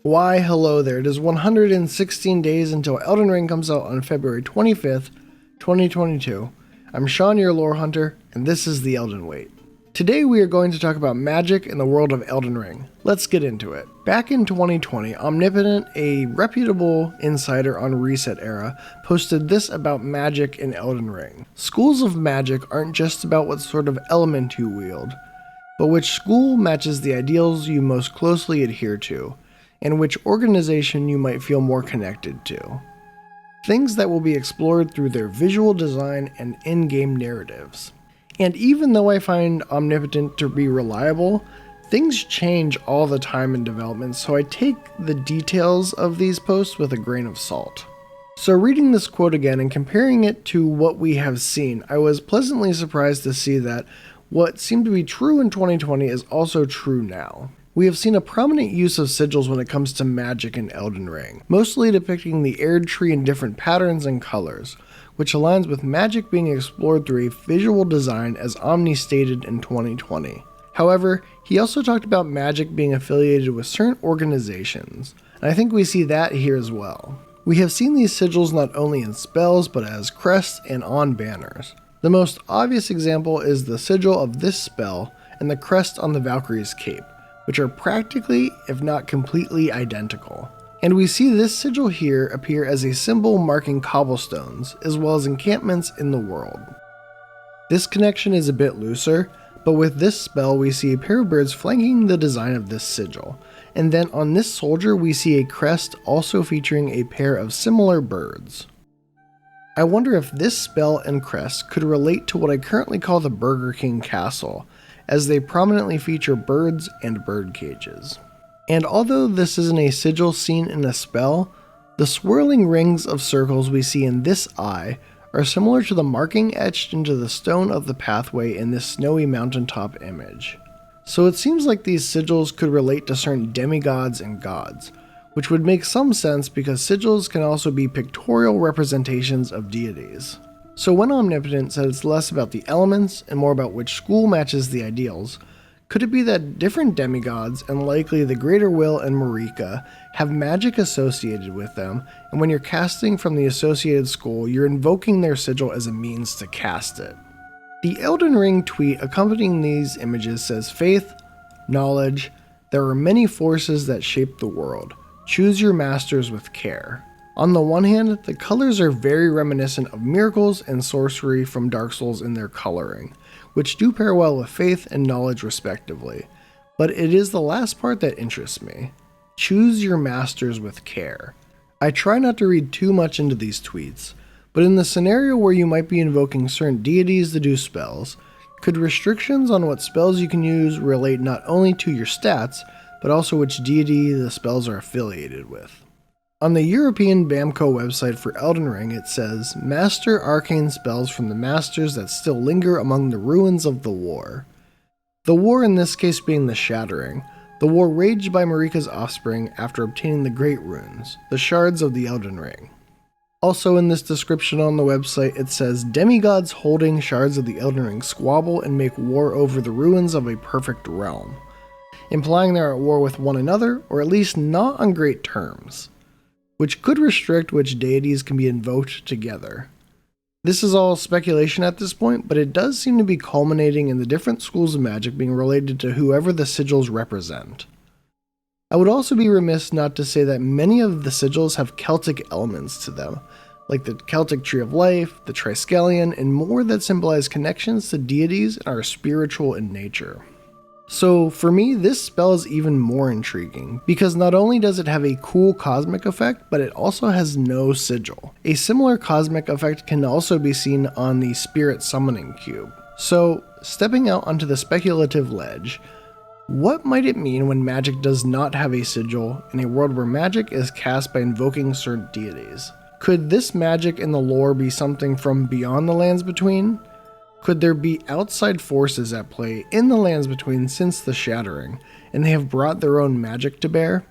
Why, hello there. It is 116 days until Elden Ring comes out on February 25th, 2022. I'm Sean, your lore hunter, and this is the Elden Wait. Today we are going to talk about magic in the world of Elden Ring. Let's get into it. Back in 2020, Omnipotent, a reputable insider on Reset Era, posted this about magic in Elden Ring. Schools of magic aren't just about what sort of element you wield, but which school matches the ideals you most closely adhere to, and which organization you might feel more connected to. Things that will be explored through their visual design and in-game narratives. And even though I find Omnipotent to be reliable, things change all the time in development, so I take the details of these posts with a grain of salt. So reading this quote again and comparing it to what we have seen, I was pleasantly surprised to see that what seemed to be true in 2020 is also true now. We have seen a prominent use of sigils when it comes to magic in Elden Ring, mostly depicting the Erd tree in different patterns and colors, which aligns with magic being explored through a visual design as Omni stated in 2020. However, he also talked about magic being affiliated with certain organizations, and I think we see that here as well. We have seen these sigils not only in spells, but as crests and on banners. The most obvious example is the sigil of this spell and the crest on the Valkyrie's cape, which are practically, if not completely, identical. And we see this sigil here appear as a symbol marking cobblestones, as well as encampments in the world. This connection is a bit looser, but with this spell we see a pair of birds flanking the design of this sigil, and then on this soldier we see a crest also featuring a pair of similar birds. I wonder if this spell and crest could relate to what I currently call the Burger King Castle, as they prominently feature birds and bird cages. And although this isn't a sigil seen in a spell, the swirling rings of circles we see in this eye are similar to the marking etched into the stone of the pathway in this snowy mountaintop image. So it seems like these sigils could relate to certain demigods and gods, which would make some sense because sigils can also be pictorial representations of deities. So when Omnipotent said it's less about the elements and more about which school matches the ideals, could it be that different demigods, and likely the Greater Will and Marika, have magic associated with them, and when you're casting from the associated school, you're invoking their sigil as a means to cast it? The Elden Ring tweet accompanying these images says, "Faith, knowledge, there are many forces that shape the world. Choose your masters with care." On the one hand, the colors are very reminiscent of miracles and sorcery from Dark Souls in their coloring, which do pair well with faith and knowledge respectively, but it is the last part that interests me. Choose your masters with care. I try not to read too much into these tweets, but in the scenario where you might be invoking certain deities to do spells, could restrictions on what spells you can use relate not only to your stats, but also which deity the spells are affiliated with? On the European Bamco website for Elden Ring, it says, "Master arcane spells from the masters that still linger among the ruins of the war." The war in this case being the Shattering, the war waged by Marika's offspring after obtaining the Great Runes, the shards of the Elden Ring. Also in this description on the website it says, "Demigods holding shards of the Elden Ring squabble and make war over the ruins of a perfect realm," implying they're at war with one another, or at least not on great terms, which could restrict which deities can be invoked together. This is all speculation at this point, but it does seem to be culminating in the different schools of magic being related to whoever the sigils represent. I would also be remiss not to say that many of the sigils have Celtic elements to them, like the Celtic Tree of Life, the Triskelion, and more that symbolize connections to deities and are spiritual in nature. So for me, this spell is even more intriguing, because not only does it have a cool cosmic effect, but it also has no sigil. A similar cosmic effect can also be seen on the Spirit Summoning Cube. So, stepping out onto the speculative ledge, what might it mean when magic does not have a sigil in a world where magic is cast by invoking certain deities? Could this magic in the lore be something from beyond the Lands Between? Could there be outside forces at play in the Lands Between since the Shattering, and they have brought their own magic to bear?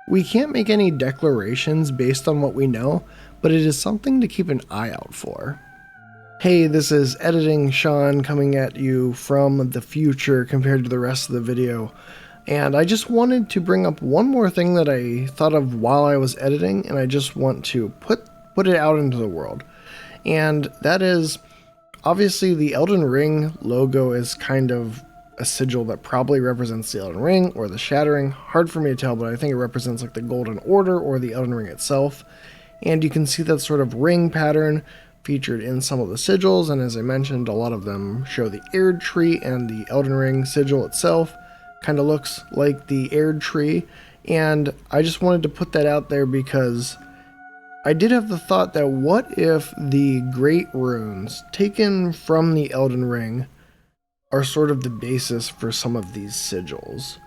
We can't make any declarations based on what we know, but it is something to keep an eye out for. Hey, this is Editing Sean coming at you from the future compared to the rest of the video. And I just wanted to bring up one more thing that I thought of while I was editing, and I just want to put it out into the world. And that is, obviously the Elden Ring logo is kind of a sigil that probably represents the Elden Ring or the Shattering. Hard for me to tell, but I think it represents like the Golden Order or the Elden Ring itself. And you can see that sort of ring pattern featured in some of the sigils, and as I mentioned, a lot of them show the Erd tree, and the Elden Ring sigil itself kind of looks like the Erd tree. And I just wanted to put that out there because I did have the thought that what if the Great Runes taken from the Elden Ring are sort of the basis for some of these sigils?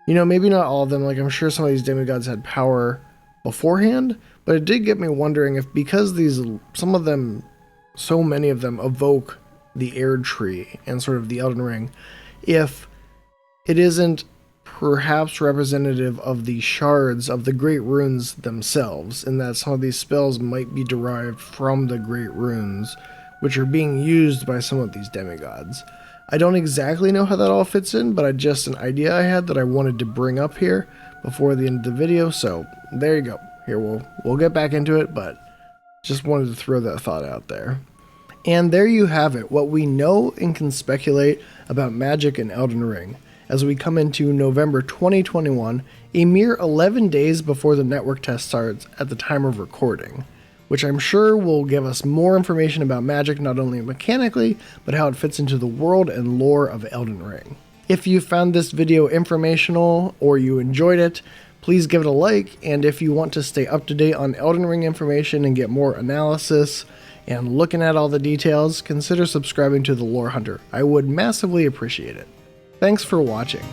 You know, maybe not all of them, like I'm sure some of these demigods had power beforehand, but it did get me wondering if, because some of them, so many of them evoke the Erd tree and sort of the Elden Ring, if it isn't perhaps representative of the shards of the Great Runes themselves, and that some of these spells might be derived from the Great Runes, which are being used by some of these demigods. I don't exactly know how that all fits in, but just an idea I had that I wanted to bring up here before the end of the video, so there you go. Here, we'll get back into it, but just wanted to throw that thought out there. And there you have it, what we know and can speculate about magic in Elden Ring, as we come into November 2021, a mere 11 days before the network test starts at the time of recording, which I'm sure will give us more information about magic, not only mechanically, but how it fits into the world and lore of Elden Ring. If you found this video informational or you enjoyed it, please give it a like, and if you want to stay up to date on Elden Ring information and get more analysis and looking at all the details, consider subscribing to The Lore Hunter. I would massively appreciate it. Thanks for watching.